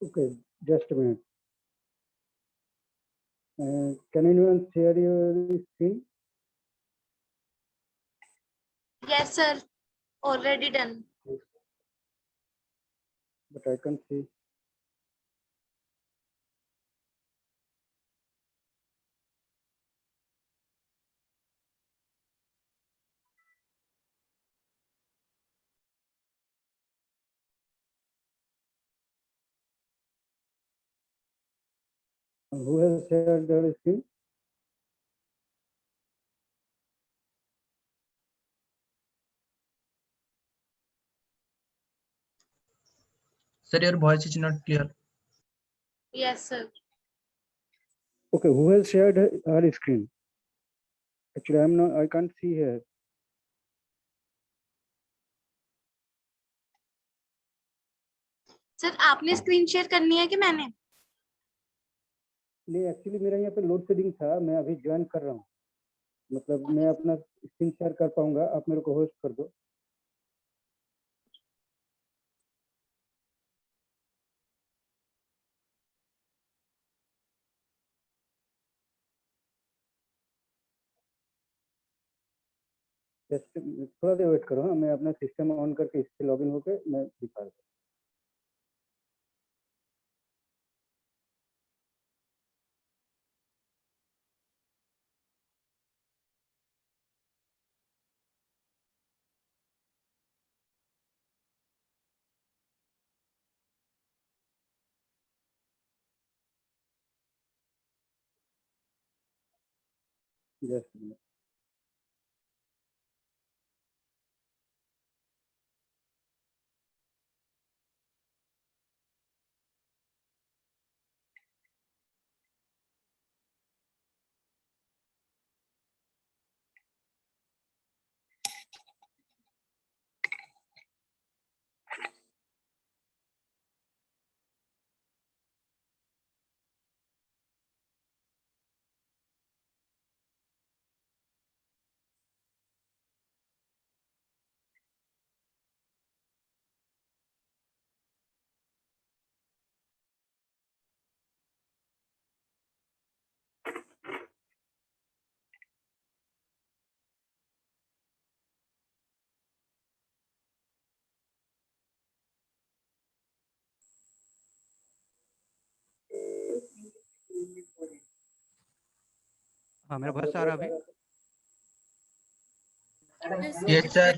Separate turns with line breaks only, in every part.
Okay, just a minute. Can anyone share your screen?
Yes, sir. Already done.
But I can't see. Who has shared their screen?
Sir, your voice is not clear.
Yes, sir.
Okay, who has shared her screen? Actually, I can't see here.
Sir आपने screen share करनी है कि मैंने?
नहीं, actually मेरा यहाँ पे load shedding था, मैं अभी ज्वाइन कर रहा हूँ, मतलब मैं अपना स्क्रीन शेयर कर पाऊंगा, आप मेरे को होस्ट कर दो। जस्ट थोड़ा देर वेट करो, हाँ, मैं अपना सिस्टम ऑन करके इससे लॉगिन होकर मैं दिखा दूँ। जस्ट हाँ, मेरा भरोसा आ रहा अभी।
Yes, sir.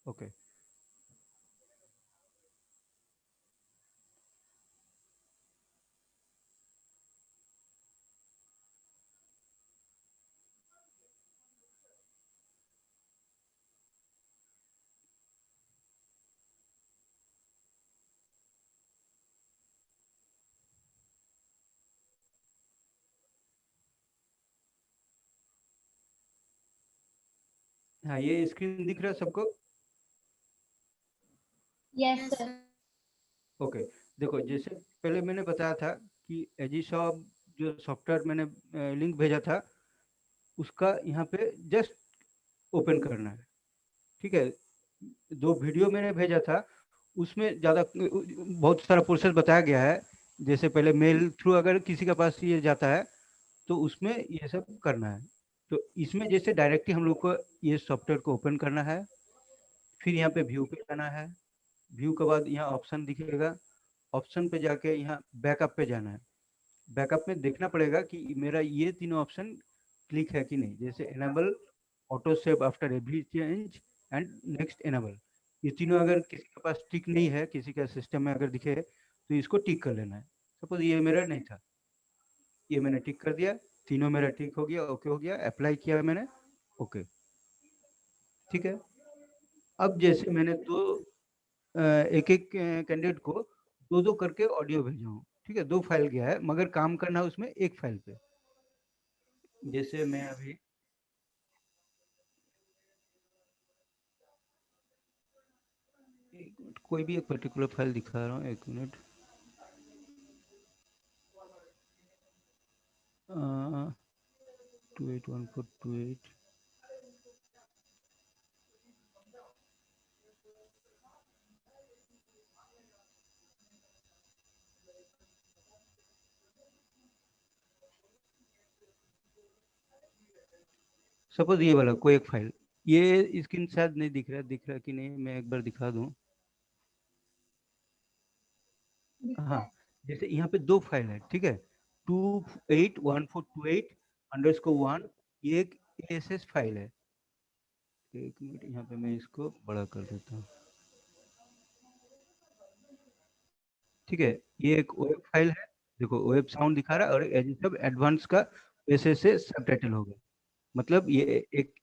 ओके, हाँ, ये स्क्रीन दिख रहा है सबको?
Yes sir.
ओके, देखो जैसे पहले मैंने बताया था कि एजीशॉप जो सॉफ्टवेयर मैंने लिंक भेजा था, उसका यहाँ पे जस्ट ओपन करना है, ठीक है। जो वीडियो मैंने भेजा था उसमें ज़्यादा बहुत सारा प्रोसेस बताया गया है, जैसे पहले मेल थ्रू अगर किसी के पास ये जाता है तो उसमें ये सब करना है। तो इसमें जैसे डायरेक्टली हम लोग को ये सॉफ्टवेयर को ओपन करना है, फिर यहाँ पे व्यू पे जाना है, व्यू के बाद यहाँ ऑप्शन दिखेगा, ऑप्शन पे जाके यहाँ बैकअप पे जाना है। बैकअप में देखना पड़ेगा कि मेरा ये तीनों ऑप्शन क्लिक है कि नहीं, जैसे enable, auto save after every change and next enable. ये तीनों अगर किसी के पास टिक नहीं है, किसी का सिस्टम में अगर दिखे तो इसको टिक कर लेना है। सपोज ये मेरा नहीं था, ये मैंने टिक कर दिया, तीनों मेरा टिक हो गया, ओके हो गया, अप्लाई किया मैंने, ओके, ठीक है। अब जैसे मैंने एक एक कैंडिडेट को दो दो करके ऑडियो भेजा हूँ, ठीक है, 2 फाइल गया है, मगर काम करना है उसमें एक फाइल पे। जैसे मैं अभी कोई भी एक पर्टिकुलर फाइल दिखा रहा हूँ, 1 मिनट। 281428, सपोज ये वाला कोई एक फाइल, ये स्क्रीन शायद नहीं दिख रहा कि नहीं, मैं एक बार दिखा दूं। हाँ, जैसे यहाँ पे दो फाइल है, ठीक है, 281428_1, ये एक ASS फाइल है। एक मिनट, यहाँ पे मैं इसको बड़ा कर देता हूँ, ठीक है। ये एक वेब फाइल है, देखो वेब साउंड दिखा रहा है, और एज सब एडवांस का ASS से सबटाइटल हो गया। मतलब ये एक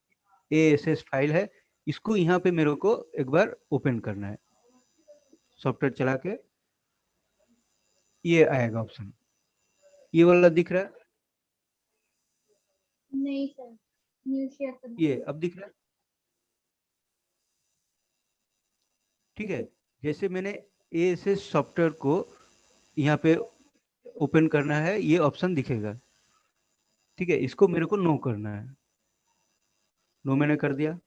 ASS फाइल है, इसको यहाँ पे मेरे को एक बार ओपन करना है, सॉफ्टवेयर चला के ये आएगा ऑप्शन, ये वाला दिख रहा है,
नहीं सर, न्यू शेयर करना।
ये अब दिख रहा है, ठीक है। जैसे मैंने ASS सॉफ्टवेयर को यहाँ पे ओपन करना है, ये ऑप्शन दिखेगा, ठीक है। इसको मेरे को नो करना है, नो मैंने कर दिया।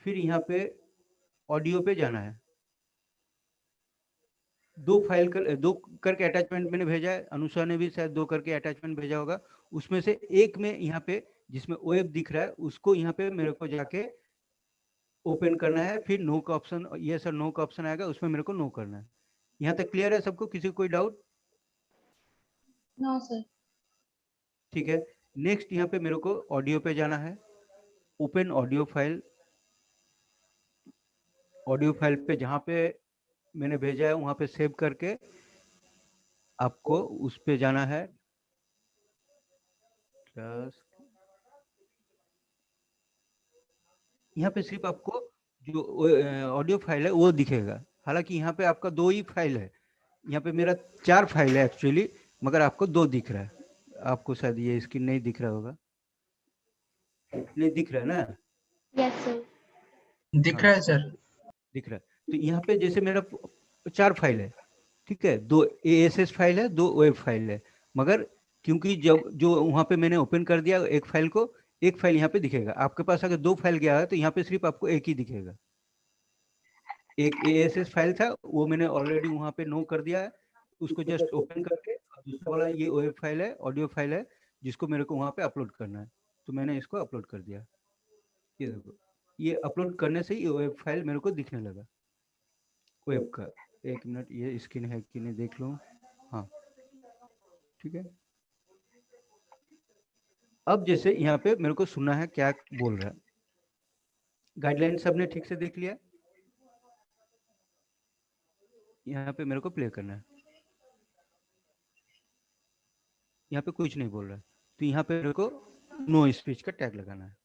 फिर यहाँ पे ऑडियो पे जाना है, दो करके अटैचमेंट मैंने भेजा है, अनुषा ने भी शायद 2 करके अटैचमेंट भेजा होगा। उसमें से एक में यहाँ पे जिसमें वेब दिख रहा है, उसको यहाँ पे मेरे को जाके ओपन करना है। फिर नो का ऑप्शन, ये सर नो का ऑप्शन आएगा, उसमें मेरे को नो करना है। यहाँ तक क्लियर है सबको, किसी को कोई डाउट?
No sir.
ठीक है। नेक्स्ट यहाँ पे मेरे को ऑडियो पे जाना है, open audio file. Audio file पे जहाँ पे मैंने भेजा है वहाँ पे सेव करके आपको उस पे जाना है। यहाँ पे सिर्फ आपको जो ऑडियो फाइल है वो दिखेगा, हालांकि यहाँ पे आपका 2 ही फाइल है, यहाँ पे मेरा 4 फाइल है एक्चुअली, मगर आपको 2 दिख रहा है। आपको शायद ये स्क्रीन नहीं दिख रहा होगा, नहीं दिख रहा है ना?
Yes sir.
दिख रहा है सर।
दिख रहा है। तो यहाँ पे जैसे मेरा 4 फाइल है, ठीक है, 2 ASS फाइल है, 2 वेब फाइल है, मगर क्योंकि जब जो वहाँ पे मैंने ओपन कर दिया एक फाइल को, एक फाइल यहाँ पे दिखेगा। आपके पास अगर 2 फाइल गया है तो यहाँ पे सिर्फ आपको एक ही दिखेगा। एक ASS फाइल था, वो मैंने ऑलरेडी वहाँ पे नो कर दिया है, उसको जस्ट ओपन करके। और दूसरा वाला ये वेब फाइल है, ऑडियो फाइल है, जिसको मेरे को वहाँ पे अपलोड करना है, तो मैंने इसको अपलोड कर दिया। ये देखो, ये अपलोड करने से ही वेब फाइल मेरे को दिखने लगा, वेब का। एक मिनट, ये स्क्रीन है कि नहीं देख लूँ। हाँ, ठीक है। अब जैसे यहाँ पे मेरे को सुनना है क्या बोल रहा है, गाइडलाइन सबने ठीक से देख लिया, यहाँ पे मेरे को प्ले करना है। यहाँ पे कुछ नहीं बोल रहा है, तो यहाँ पे मेरे को नो स्पीच का टैग लगाना है।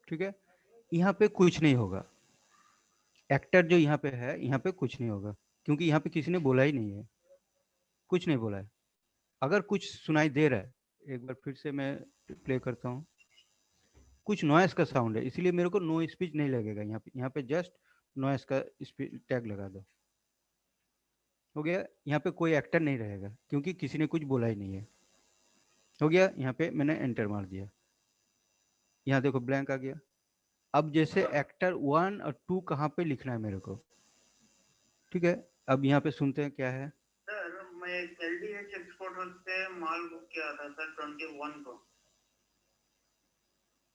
ठीक है, यहाँ पे कुछ नहीं होगा, एक्टर जो यहाँ पे है, यहाँ पे कुछ नहीं होगा, क्योंकि यहाँ पे किसी ने बोला ही नहीं है, कुछ नहीं बोला है। अगर कुछ सुनाई दे रहा है, एक बार फिर से मैं प्ले करता हूँ, कुछ नॉइस का साउंड है, इसलिए मेरे को नो स्पीच नहीं लगेगा। यहाँ पे जस्ट नॉइस का टैग लगा दो, हो गया। यहाँ पे कोई एक्टर नहीं रहेगा, क्योंकि किसी ने कुछ बोला ही नहीं है। हो गया, यहाँ पे मैंने एंटर मार दिया, यहाँ देखो ब्लैंक आ गया। अब जैसे एक्टर 1 और 2 कहाँ पे लिखना है मेरे को, ठीक है। अब यहाँ पे सुनते हैं क्या है।
सर मैं LDH एक्सपोर्टर से माल बुक किया था सर 21 को।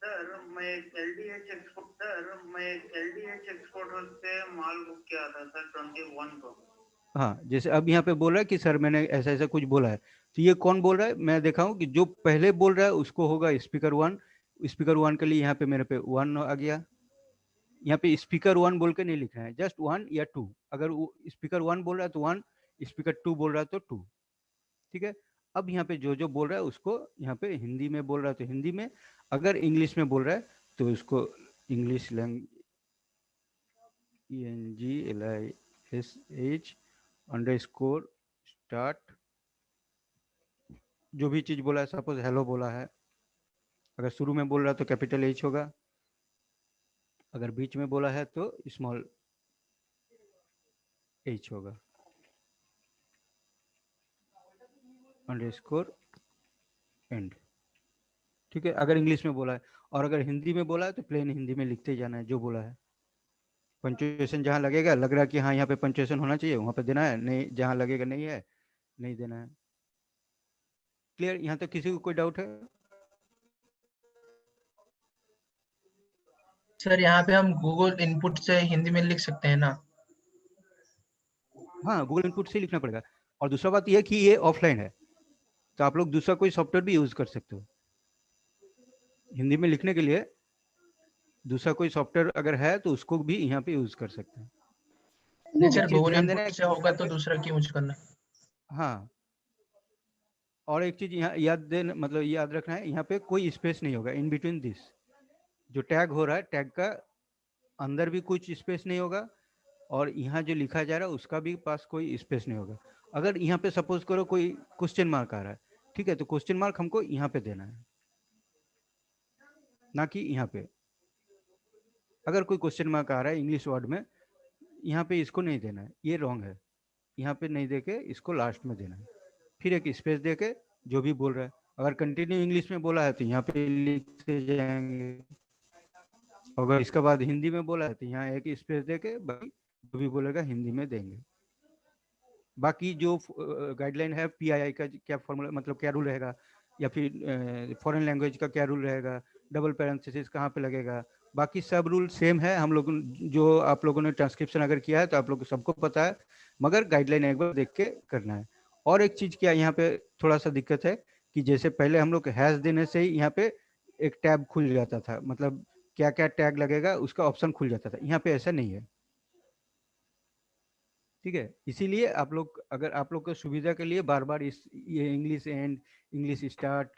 सर मैं LDH एक्सपोर्टर से माल बुक किया था सर 21 को।
हाँ, जैसे अब यहाँ पे बोल रहा है कि सर मैंने ऐसा ऐसा कुछ बोला है, तो ये कौन बोल रहा है मैं देखा हूँ कि जो पहले बोल रहा है उसको होगा स्पीकर 1। स्पीकर 1 के लिए यहाँ पे मेरे पे 1 आ गया। यहाँ पे स्पीकर 1 बोल के नहीं लिखना है, जस्ट 1 या 2। अगर वो स्पीकर 1 बोल रहा है तो 1, स्पीकर 2 बोल रहा है तो 2, ठीक है। अब यहाँ पे जो जो बोल रहा है उसको, यहाँ पे हिंदी में बोल रहा है तो हिंदी में, अगर इंग्लिश में बोल रहा है तो उसको इंग्लिश लैंग्वेज ENGLISH_start, जो भी चीज बोला है, सपोज हेलो बोला है, अगर शुरू में बोल रहा है तो कैपिटल H होगा, अगर बीच में बोला है तो स्मॉल h होगा, _end, ठीक है। अगर इंग्लिश में बोला है, और अगर हिंदी में बोला है तो प्लेन हिंदी में लिखते जाना है जो बोला है। पंचुएशन जहाँ लगेगा, लग रहा है कि हाँ यहाँ पे पंचुएशन होना चाहिए, वहाँ पे देना है, नहीं जहाँ लगेगा नहीं है, नहीं देना है। क्लियर? यहाँ तक किसी को कोई डाउट है?
सर यहाँ पे हम गूगल इनपुट से हिंदी में लिख सकते हैं ना?
हाँ, गूगल इनपुट से लिखना पड़ेगा। और दूसरा बात यह कि ये ऑफलाइन है, तो आप लोग दूसरा कोई सॉफ्टवेयर भी यूज कर सकते हो हिंदी में लिखने के लिए। दूसरा कोई सॉफ्टवेयर अगर है तो उसको भी यहाँ पे यूज कर सकते हैं।
नहीं
एक
सर,
चीज
गूगल
ध्यान देना
इनपुट
है
से
कि
होगा
यहाँ
तो
पे,
दूसरा क्यों यूज करना?
हाँ, और एक चीज यहाँ याद देना, मतलब याद रखना है, यहाँ पे कोई स्पेस नहीं होगा इन बिटवीन दिस। जो टैग हो रहा है, टैग का अंदर भी कुछ स्पेस नहीं होगा, और यहाँ जो लिखा जा रहा है उसका भी पास कोई स्पेस नहीं होगा। अगर यहाँ पे सपोज करो कोई क्वेश्चन मार्क आ रहा है, ठीक है, तो क्वेश्चन मार्क हमको यहाँ पे देना है, ना कि यहाँ पे। अगर कोई क्वेश्चन मार्क आ रहा है इंग्लिश वर्ड में, यहाँ पे इसको नहीं देना है, ये रॉन्ग है। यहाँ पे नहीं देके इसको लास्ट में देना है, फिर एक स्पेस देके जो भी बोल रहा है। अगर कंटिन्यू इंग्लिश में बोला है तो यहाँ पे लिखते जाएंगे, अगर इसके बाद हिंदी में बोला है तो यहाँ एक स्पेस देके बाकी जो भी बोलेगा हिंदी में देंगे। बाकी जो गाइडलाइन है पीआईआई का क्या फॉर्मूला, मतलब क्या रूल रहेगा, या फिर फॉरेन लैंग्वेज का क्या रूल रहेगा, डबल पैरेंथेसिस कहाँ पे लगेगा, बाकी सब रूल सेम है। हम लोग जो आप लोगों ने ट्रांसक्रिप्शन अगर किया है तो आप लोग को सबको पता है, मगर गाइडलाइन एक बार देख के करना है। और एक चीज क्या यहाँ पे थोड़ा सा दिक्कत है कि जैसे पहले हम लोग हैश देने से ही यहाँ पे एक टैब खुल जाता था, मतलब क्या क्या टैग लगेगा उसका ऑप्शन खुल जाता था, यहाँ पे ऐसा नहीं है। ठीक है, इसीलिए आप लोग, अगर आप लोग को सुविधा के लिए बार बार इस ये इंग्लिश एंड, इंग्लिश स्टार्ट,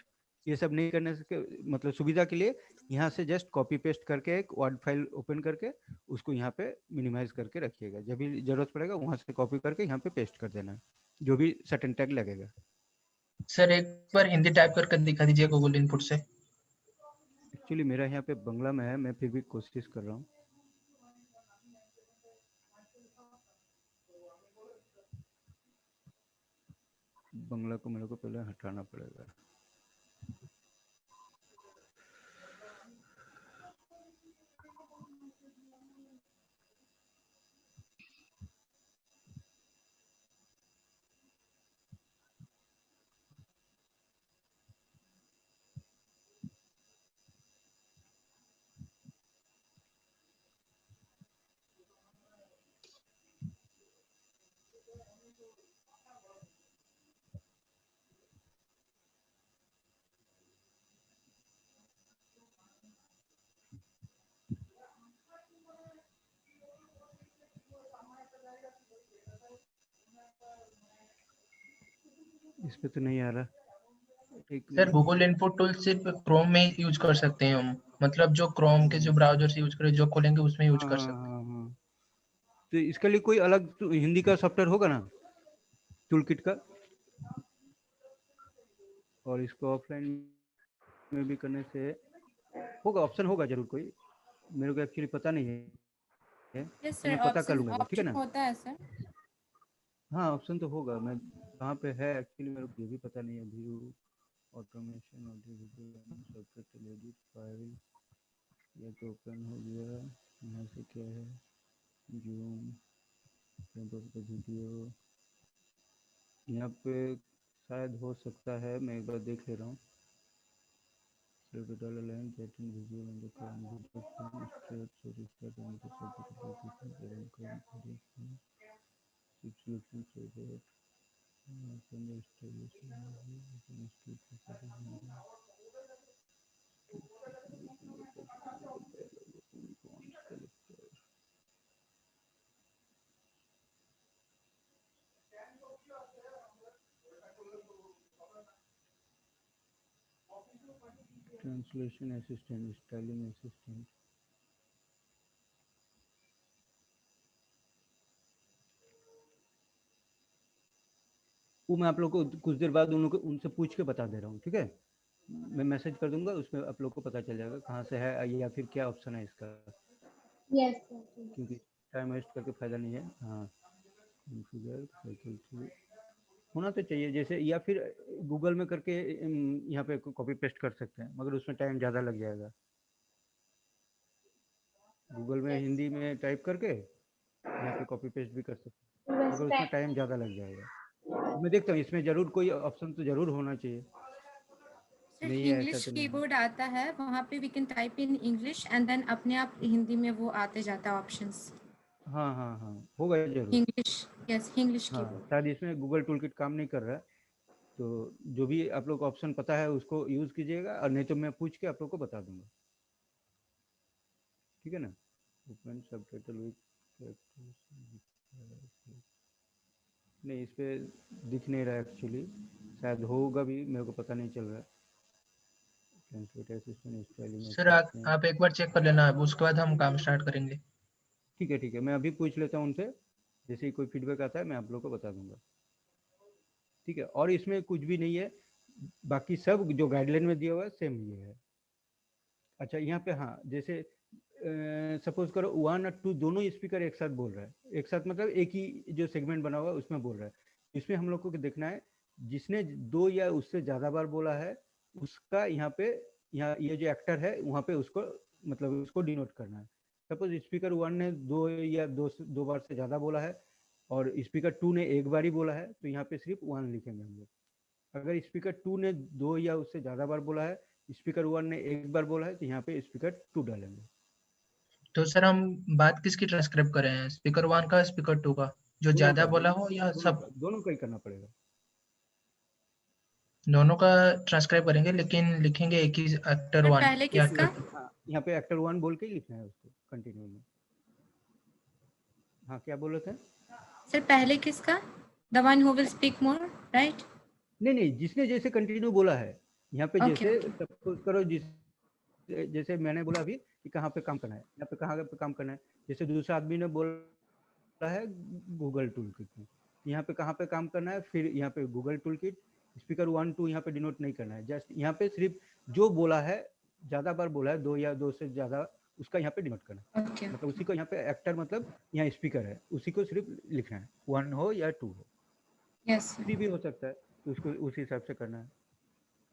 ये सब नहीं करने से, मतलब सुविधा के लिए यहाँ से जस्ट कॉपी पेस्ट करके एक वर्ड फाइल ओपन करके उसको यहाँ पे मिनिमाइज करके रखिएगा। जब भी जरूरत पड़ेगा वहाँ से कॉपी करके यहाँ पे पेस्ट कर देना है, जो भी सटन टैग लगेगा।
सर एक बार हिंदी टाइप करके दिखा दीजिए गूगल इनपुट से।
एक्चुअली मेरा यहाँ पे बंगला में है, मैं फिर भी कोशिश कर रहा हूँ। बंगला को मेरे को पहले हटाना पड़ेगा। इस पे तो नहीं आ रहा, एक
sir
minute.
Google input tool सिर्फ क्रोम में ही यूज कर सकते हैं हम, मतलब जो क्रोम के जो ब्राउजर से यूज करें, जो खोलेंगे उसमें यूज
हाँ
कर
हाँ
सकते
हाँ हाँ, तो इसके लिए कोई अलग तो हिंदी का सॉफ्टवेयर होगा ना, टूल किट का? और इसको ऑफलाइन में भी करने से होगा, ऑप्शन होगा जरूर कोई, मेरे को एक्चुअली पता नहीं है,
यस
तो
सर,
मैं पता कर
ऑप्शन
लूंगा एक बार, ठीक है
ऑप्शन
ना?
होता है सर।
हाँ, ऑप्शन तो होगा, मैं कहाँ पे है एक्चुअली मेरे को ये भी पता नहीं है। View automation audio video software edit file, ये तो ओपन हो गया। यहाँ से क्या है, जूम, वीडियो, यहाँ पे शायद हो सकता है, मैं एक बार देख ले रहा हूँ। Digital line getting visual on the current video from straight to restart on the subject application current subscription so that from the installation translation assistant, styling assistant, वो मैं आप लोग को कुछ देर बाद उनसे पूछ के बता दे रहा हूँ, ठीक है? मैं मैसेज कर दूंगा, उसमें आप लोग को पता चल जाएगा कहाँ से है या फिर क्या ऑप्शन है इसका,
Yes, sir.
क्योंकि टाइम वेस्ट करके फायदा नहीं है। हाँ, कॉन्फ़िगर फैकल्टी होना तो चाहिए जैसे, या फिर गूगल में करके यहाँ पे कॉपी पेस्ट कर सकते हैं, मगर उसमें टाइम ज़्यादा लग जाएगा। गूगल में
Yes.
हिंदी में टाइप करके यहाँ पे कॉपी पेस्ट भी कर सकते हैं,
बस
मगर उसमें टाइम ज़्यादा लग जाएगा। मैं देखता हूँ इसमें जरूर कोई ऑप्शन तो जरूर होना चाहिए,
सर
नहीं है ऐसा
इंग्लिश
तो नहीं है।
कीबोर्ड आता है, वहाँ पे we can type in English and then अपने आप हिंदी में वो आते जाता है ऑप्शंस।
हाँ हाँ हाँ, होगा जरूर।
इंग्लिश, यस इंग्लिश
हाँ,
कीबोर्ड।
शायद इसमें गूगल टूल किट काम नहीं कर रहा है, तो जो भी आप लोग को ऑप्शन पता है उसको यूज़ कीजिएगा, और नहीं तो मैं पूछ के आप लोग को बता दूंगा, ठीक है ना। ओपन सबटाइटल विद, नहीं इस पे दिख नहीं रहा एक्चुअली, शायद होगा भी, मेरे को पता नहीं चल रहा है। ट्रांसलेट असिस्टेंट स्पेलिंग
सर आप एक बार चेक कर लेना, उसके बाद हम काम स्टार्ट करेंगे।
ठीक है, मैं अभी पूछ लेता हूँ उनसे, जैसे ही कोई फीडबैक आता है मैं आप लोग को बता दूंगा, ठीक है। और इसमें कुछ भी नहीं है, बाकी सब जो गाइडलाइन में दिया हुआ है सेम ये है। अच्छा यहाँ पे हाँ, जैसे सपोज करो 1 और 2 दोनों स्पीकर एक साथ बोल रहा है, एक साथ मतलब एक ही जो सेगमेंट बना हुआ है उसमें बोल रहा है, इसमें हम लोग को देखना है जिसने 2 या उससे ज़्यादा बार बोला है उसका यहाँ पे, यहाँ ये जो एक्टर है वहाँ पे उसको मतलब उसको डिनोट करना है। सपोज स्पीकर 1 ने 2 या 2 बार से ज़्यादा बोला है और स्पीकर 2 ने एक बार ही बोला है, तो यहाँ पे सिर्फ 1 लिखेंगे हम लोग। अगर स्पीकर 2 ने 2 या उससे ज़्यादा बार बोला है, स्पीकर 1 ने एक बार बोला है, तो यहाँ पे स्पीकर 2 डालेंगे।
तो सर हम बात किसकी ट्रांसक्राइब कर रहे हैं, स्पीकर 1 का स्पीकर 2 का, जो ज्यादा बोला हो या सब?
दोनों का ही करना पड़ेगा।
दोनों का ट्रांसक्राइब करेंगे, लेकिन लिखेंगे एक ही एक्टर
सर
1
पहले
या
किसका?
हाँ, यहाँ पे एक्टर 1 बोल के ही लिखना है उसको कंटिन्यू में। हाँ क्या बोल रहे थे?
सर पहले किसका? The one who will speak more, right?
नहीं, जिसने जैसे कंटिन्यू बोला है यहाँ पे,
Okay,
जैसे
okay.
सपोज करो जैसे मैंने बोला अभी कि कहाँ पे काम करना है, यहाँ पे कहाँ पे काम करना है, जैसे दूसरा आदमी ने बोला है गूगल टूल किट में, यहाँ पे कहाँ पे काम करना है, फिर यहाँ पे गूगल टूल किट स्पीकर 1 2 यहाँ पे डिनोट नहीं करना है, जस्ट यहाँ पे सिर्फ जो बोला है, ज़्यादा बार बोला है 2 या 2 से ज़्यादा, उसका यहाँ पे डिनोट करना है।
Okay.
मतलब उसी को यहाँ पे एक्टर मतलब यहाँ स्पीकर है, उसी को सिर्फ लिखना है, 1 हो या 2 हो,
Yes, sir.
3 भी हो सकता है, तो उसको उस हिसाब से करना है।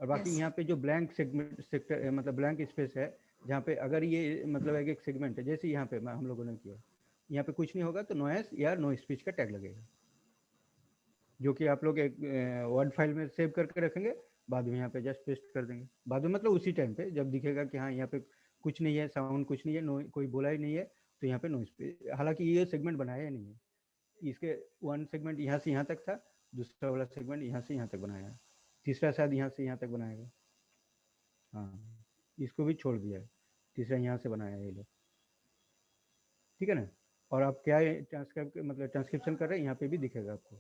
और बाकी
Yes.
यहाँ पे जो ब्लैंक सेक्टर मतलब ब्लैंक स्पेस है, जहाँ पे अगर ये मतलब एक सेगमेंट है, जैसे यहाँ पे हम लोगों ने किया, यहाँ पे कुछ नहीं होगा तो नॉइस या नो स्पीच का टैग लगेगा, जो कि आप लोग एक वर्ड फाइल में सेव करके रखेंगे, बाद में यहाँ पे जस्ट पेस्ट कर देंगे, बाद में मतलब उसी टाइम पे जब दिखेगा कि हाँ यहाँ पे कुछ नहीं है, साउंड कुछ नहीं है, नो कोई बोला ही नहीं है, तो यहाँ पे नो स्पीच। हालांकि ये सेगमेंट बनाया नहीं है, इसके 1 सेगमेंट यहाँ से यहाँ तक था, दूसरा वाला सेगमेंट यहाँ से यहाँ तक बनाया है, तीसरा शायद यहाँ से यहाँ तक बनाएगा, हाँ इसको भी छोड़ दिया है, तीसरा यहाँ से बनाया है ये लोग, ठीक है ना। और आप क्या ट्रांसक्राइब मतलब ट्रांसक्रिप्शन कर रहे हैं यहाँ पे भी दिखेगा आपको,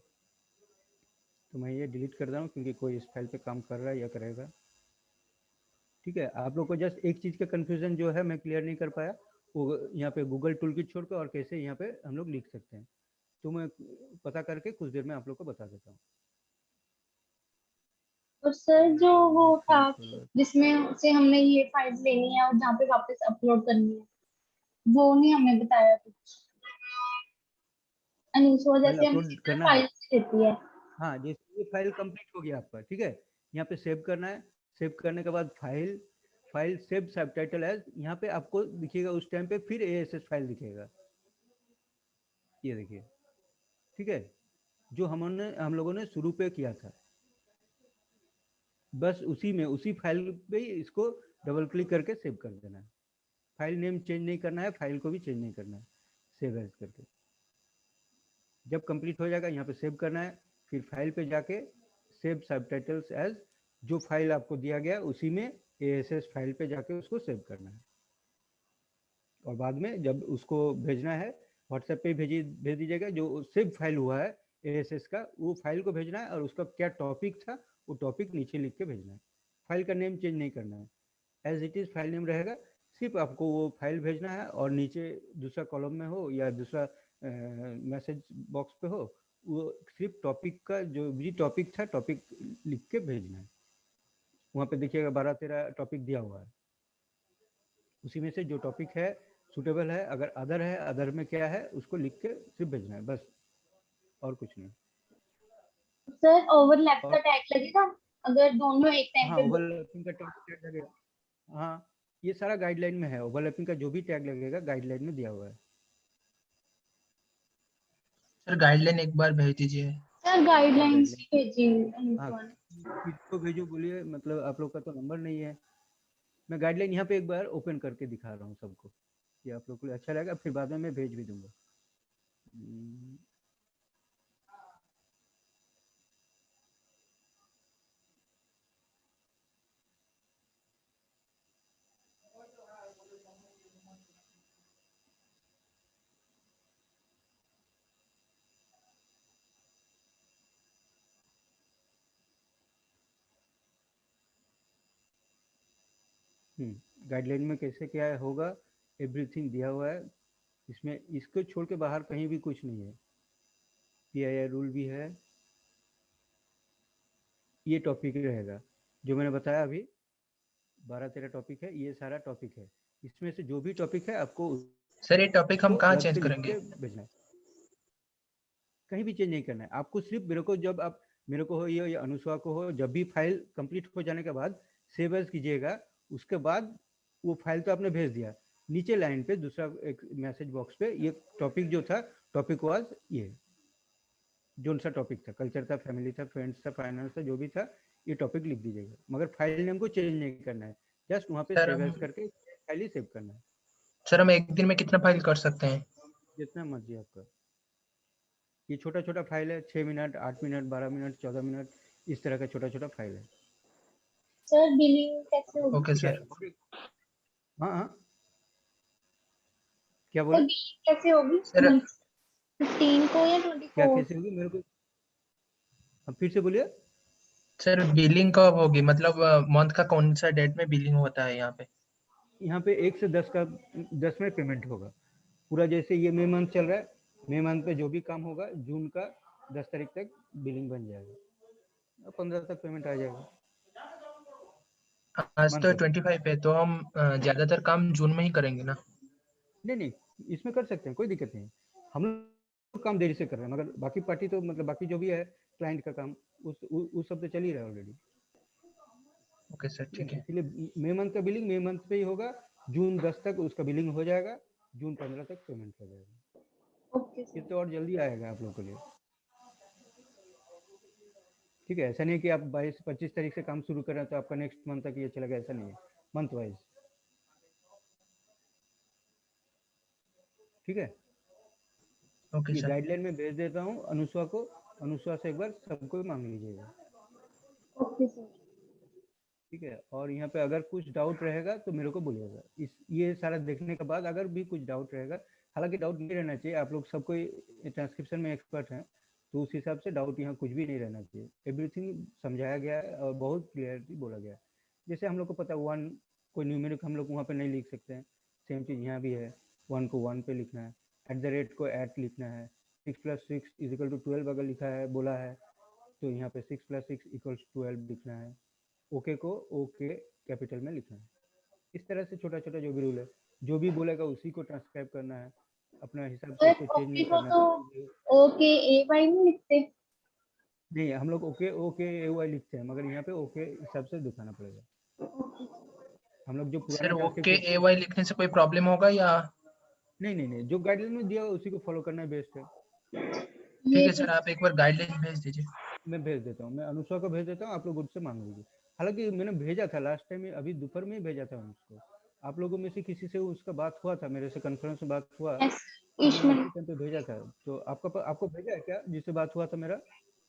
तो मैं ये डिलीट कर रहा हूँ क्योंकि कोई इस फाइल पे काम कर रहा है या करेगा, ठीक है। आप लोग को जस्ट एक चीज़ का कन्फ्यूज़न जो है मैं क्लियर नहीं कर पाया, वो यहाँ पे गूगल टूल किट छोड़ कर और कैसे यहाँ पे हम लोग लिख सकते हैं, तो मैं पता करके कुछ देर में आप लोग को बता देता हूँ।
और सर जो वो था जिसमें से हमने ये फाइल लेनी है और जहाँ पे वापस अपलोड करनी है, वो नहीं हमें बताया कुछ। अनुसो
फाइल
जैसे
अपलोड
हमें
करना है,
फाइल देती है।
हाँ जैसे ये फाइल कंप्लीट हो गया आपका, ठीक है, यहाँ पे सेव करना है, सेव करने के बाद फाइल सेव सबटाइटल एज, यहाँ पे आपको दिखेगा उस टाइम पे फिर ASS फाइल दिखेगा, ये देखिए, ठीक है, जो हम लोगों ने शुरू पे किया था, बस उसी में उसी फाइल पे ही इसको डबल क्लिक करके सेव कर देना है, फाइल नेम चेंज नहीं करना है, फाइल को भी चेंज नहीं करना है, सेव एज करके जब कंप्लीट हो जाएगा यहाँ पे सेव करना है, फिर फाइल पे जाके सेव सबटाइटल्स एज, जो फाइल आपको दिया गया उसी में ASS फाइल पे जाके उसको सेव करना है, और बाद में जब उसको भेजना है व्हाट्सएप पे भेज दीजिएगा, जो सेव फाइल हुआ है ASS का वो फाइल को भेजना है, और उसका क्या टॉपिक था वो टॉपिक नीचे लिख के भेजना है, फाइल का नेम चेंज नहीं करना है, as it is file name रहेगा, सिर्फ आपको वो फाइल भेजना है, और नीचे दूसरा कॉलम में हो या दूसरा मैसेज बॉक्स पे हो, वो सिर्फ टॉपिक का जो भी टॉपिक था टॉपिक लिख के भेजना है, वहाँ पे देखिएगा 12-13 टॉपिक दिया हुआ है, उसी में से जो टॉपिक है सूटेबल है, अगर अदर है, अदर में क्या है उसको लिख के सिर्फ भेजना है, बस और कुछ नहीं।
सर ओवरलैप का
और
टैग लगेगा अगर दोनों एक टाइम
हाँ
पे
ओवरलैपिंग का टैग लगेगा, हाँ ये सारा गाइडलाइन में है, ओवरलैपिंग का जो भी टैग लगेगा गाइडलाइन में दिया हुआ है।
सर गाइडलाइन एक बार भेज दीजिए।
सर गाइडलाइंस
guideline-
भेजिए
हाँ
अनुष्का ने।
किसको भेजो बोलिए, मतलब आप लोग का तो नंबर नहीं है। मैं गाइडलाइन यहाँ पे एक बार ओपन करके दिखा रहा हूँ सबको, कि आप लोग को अच्छा लगेगा, फिर बाद में मैं भेज भी दूंगा। गाइडलाइन में कैसे क्या होगा, एवरीथिंग दिया हुआ है इसमें, इसको छोड़ के बाहर कहीं भी कुछ नहीं है। PII रूल भी है। ये टॉपिक रहेगा जो मैंने बताया अभी, 12-13 टॉपिक है, ये सारा टॉपिक है। इसमें से जो भी टॉपिक है आपको
सर ये टॉपिक हम
उसको
कहाँ
अलग
चेंज
से लिख
करेंगे?
के भेजना है। कहीं भी चेंज नहीं करना है आपको, सिर्फ मेरे को, जब आप मेरे को हो या अनुस्वा को हो, जब भी फाइल कंप्लीट हो जाने के बाद सेव एज कीजिएगा। उसके बाद वो फाइल तो आपने भेज दिया, नीचे लाइन पे दूसरा एक मैसेज बॉक्स पे ये टॉपिक जो था, टॉपिक वाज ये जो सा टॉपिक था, कल्चर था, फैमिली था, फ्रेंड्स था, फाइनेंस था, जो भी था, ये टॉपिक लिख दीजिएगा। मगर फाइल नेम को चेंज नहीं करना है, जस्ट वहाँ पे
सर
सेव
हम
एज करके फाइल ही सेव करना है।
सर हम एक दिन में कितना फाइल कर सकते हैं?
जितना मर्जी आपका। ये छोटा छोटा फाइल है, 6 मिनट, 8 मिनट, 12 मिनट, 14 मिनट, इस तरह का छोटा छोटा फाइल है।
सर बिलिंग कैसे होगी?
ओके
ठीक है।
सर।
हाँ हाँ, क्या
सर
बोले?
बिलिंग कैसे होगी?
सर
15 को या
क्या
24?
कैसे होगी मेरे को, अब फिर से बोलिए।
सर बिलिंग कब होगी, मतलब मंथ का कौन सा डेट में बिलिंग होता है यहाँ पे?
यहाँ पे 1 से 10 का 10 में पेमेंट होगा पूरा। जैसे ये मई मंथ चल रहा है, मई मंथ पे जो भी काम होगा, जून का 10 तारीख तक बिलिंग बन जाएगा, 15 तक पेमेंट आ जाएगा
आज
मंथ
तो
वाइज।
25 है, तो हम ज्यादातर काम जून में ही करेंगे ना?
नहीं नहीं, इसमें कर सकते हैं, कोई दिक्कत नहीं। हम लोग काम देरी से कर रहे हैं, मगर बाकी पार्टी तो, मतलब बाकी जो भी है क्लाइंट का काम, उस सब तो चल ही रहा है ऑलरेडी।
ओके सर
ठीक है
ठीक
ना,
है।
इसलिए मई मंथ का बिलिंग मई मंथ पे ही होगा, जून 10 तक उसका बिलिंग हो जाएगा, जून 15 तक पेमेंट हो जाएगा।
ओके
ये
सर।
तो और जल्दी आएगा आप लोग के लिए। ठीक है, ऐसा नहीं है कि आप 22-25 तारीख से काम शुरू करें तो आपका नेक्स्ट मंथ तक ये चलेगा, ऐसा नहीं है, मंथ वाइज। ठीक है,
ओके
ये
सर।
गाइडलाइन में भेज देता हूँ अनुस्वा को, अनुस्वा से एक बार सबको मांग लीजिएगा।
Okay sir.
ठीक है, और यहाँ पे अगर कुछ डाउट रहेगा तो मेरे को बोलिएगा। इस ये सारा देखने के बाद अगर भी कुछ डाउट रहेगा, हालांकि डाउट नहीं रहना चाहिए, आप लोग सबको ट्रांसक्रिप्शन में एक्सपर्ट हैं, तो उस हिसाब से डाउट यहाँ कुछ भी नहीं रहना चाहिए। एवरीथिंग समझाया गया है और बहुत क्लियरली बोला गया है। जैसे हम लोग को पता है 1 कोई न्यूमेरिक हम लोग वहाँ पे नहीं लिख सकते हैं, सेम चीज़ यहाँ भी है, 1 को 1 पे लिखना है, @ को @ लिखना है, 6 + 6 = 12 अगर लिखा है, बोला है, तो यहाँ पे 6 + 6 = 12 लिखना है। ओके को ओके कैपिटल में लिखना है। इस तरह से छोटा छोटा जो भी रूल है, जो भी बोलेगा उसी को ट्रांसक्राइब करना है, अपना हिसाब से
सर
उसको चेंज
ओके
नहीं
को
करना
तो
है।
OKAY नहीं लिखते?
नहीं, हम लोग ओके ओके AY लिखते हैं, मगर यहाँ पे ओके हिसाब से दिखाना पड़ेगा। हम लोग जो पुराना
सर ओके
ट्रांसक्रिप्शन,
AY लिखने से कोई प्रॉब्लम होगा या?
नहीं नहीं नहीं, जो गाइडलाइन में दिया हुआ उसी को फॉलो करना बेस्ट है।
ठीक
ये
है
तो
सर, आप एक बार गाइडलाइन भेज दीजिए।
मैं भेज देता हूँ, मैं अनुष्का को भेज देता हूँ, आप लोग उससे मांग लीजिए। हालांकि मैंने भेजा था लास्ट टाइम, अभी दोपहर में ही भेजा था उसको। आप लोगों में से किसी से उसका बात हुआ था, मेरे से कॉन्फ्रेंस में बात हुआ,
यस
तो मैंने
ईशमन।
उसी टाइम पे भेजा था। तो आपको भेजा है क्या जिससे बात हुआ था मेरा?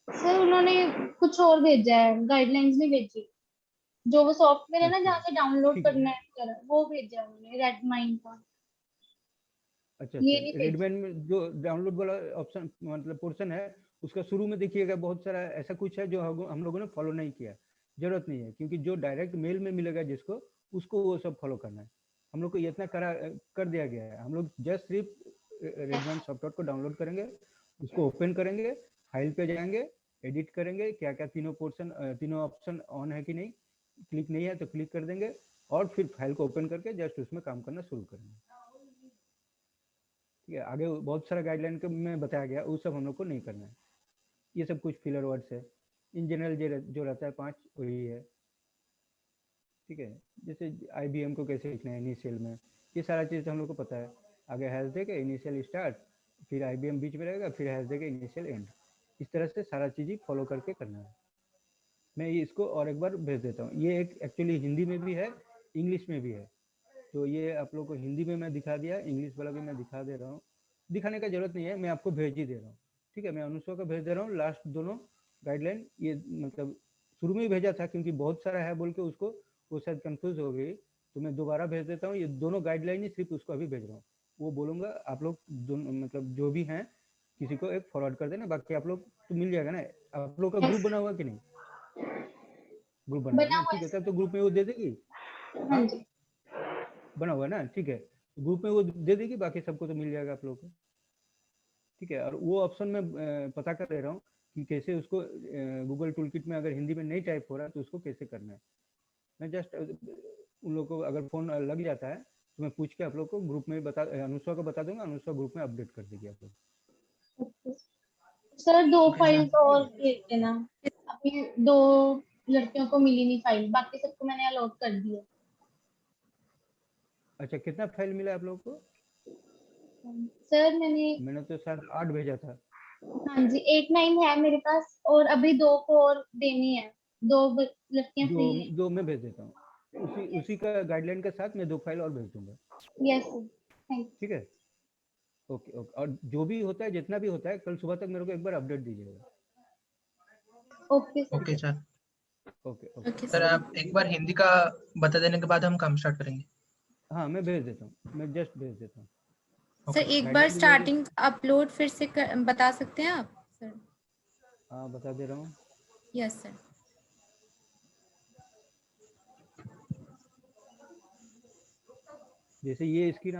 सर उन्होंने कुछ और भेजा है, गाइडलाइंस नहीं भेजी। जो वो सॉफ्टवेयर है ना
अच्छा,
जहाँ से डाउनलोड
ठीक है।
करना है वो भेजा है उन्होंने, रेडमाइन का।
अच्छा
ये
अच्छा,
नहीं भेजा।
रेडमैन में जो डाउनलोड वाला ऑप्शन, मतलब पोर्शन है, उसका शुरू में देखिएगा बहुत सारा ऐसा कुछ है जो हम लोगों ने फॉलो नहीं किया। जरूरत नहीं है, क्योंकि जो डायरेक्ट मेल में मिलेगा जिसको, उसको वो सब फॉलो करना है। हम लोग को ये इतना कर दिया गया है। हम लोग जस्ट सिर्फ रेडमैन सॉफ्टवेयर को डाउनलोड करेंगे, उसको ओपन करेंगे, फाइल पे जाएंगे, एडिट करेंगे, क्या क्या तीनों ऑप्शन ऑन है कि नहीं, क्लिक नहीं है तो क्लिक कर देंगे, और फिर फाइल को ओपन करके जस्ट उसमें काम करना शुरू करेंगे। ठीक है, आगे बहुत सारा गाइडलाइन में बताया गया, वो सब हम लोग को नहीं करना है। ये सब कुछ फिलर वर्ड्स है, इन जनरल जो रहता है 5 वही है। ठीक है। ठीक है। जैसे IBM को कैसे लिखना है इनिशियल में, ये सारा चीज़ तो हम लोग को पता है। आगे हैश देके इनिशियल स्टार्ट, फिर IBM बीच में रहेगा, फिर हैश देके इनिशियल एंड, इस तरह से सारा चीज़ ही फॉलो करके करना है। मैं इसको और एक बार भेज देता हूँ। ये एक एक्चुअली हिंदी में भी है, इंग्लिश में भी है, तो ये आप लोग को हिंदी में मैं दिखा दिया, इंग्लिश वाला भी मैं दिखा दे रहा हूँ। दिखाने का जरूरत नहीं है, मैं आपको भेज ही दे रहा हूँ, ठीक है। मैं अनुष्का को भेज दे रहा हूँ लास्ट दोनों गाइडलाइन। ये मतलब शुरू में ही भेजा था क्योंकि बहुत सारा है बोल के उसको वो शायद कंफ्यूज हो गई, तो मैं दोबारा भेज देता हूँ। ये दोनों गाइडलाइन ही सिर्फ उसको अभी भेज रहा हूँ। वो बोलूँगा आप लोग दोनों मतलब जो भी हैं किसी को एक फॉरवर्ड कर देना, बाकी आप लोग तो मिल जाएगा ना। आप लोग का ग्रुप बना हुआ कि नहीं? ग्रुप बना हुआ
बना
ना,
हुआ
ठीक
है
है, तब तो ग्रुप में वो दे देगी।
हाँ जी।
बना हुआ है ना, ठीक है। ग्रुप में वो दे देगी, बाकी सबको तो मिल जाएगा आप लोग को, ठीक है। और वो ऑप्शन में पता कर दे रहा हूँ कि कैसे उसको गूगल टूल किट में अगर हिंदी में नहीं टाइप हो रहा तो उसको कैसे करना है। मैं जस्ट उन लोग को अगर फोन लग जाता है तो मैं पूछ के आप लोग को ग्रुप में बता, अनुष्का को बता दूंगा, अनुष्का ग्रुप में अपडेट कर देगी आप लोग।
Sir 2
okay
file
sir.
तो और भेज देना। अभी 2 लड़कियों को मिली नहीं फाइल, बाकी सबको मैंने अलॉट कर दिया।
अच्छा, कितना फाइल मिला आप लोग को?
सर
मैंने तो शायद 8 भेजा था।
हाँ जी 8 9 है मेरे पास, और अभी 2 को और देनी है। 2 लड़कियां
दो
फ्री हैं।
दो मैं भेज देता हूँ, उसी का गाइडलाइन के साथ मैं 2 फाइल और भेज दूंगा,
यस सर, थैंक
ठीक है। ओके ओके, और जो भी होता है जितना भी होता है कल सुबह तक मेरे को एक बार अपडेट दीजिएगा।
You. Okay sir.
Okay sir.
Okay okay.
Okay
sir
sir.
आप एक बार हिंदी का बता देने के बाद हम काम स्टार्ट करेंगे।
हाँ मैं भेज देता हूँ, मैं जस्ट भेज देता हूँ।
सर
ओके
एक बार
गाइडलाइन भी भेज दो।
स्टार्टिंग अपलोड फिर से बता सकते हैं आप सर?
हाँ बता दे रहा हूँ।
Yes sir.
जैसे ये स्क्रीन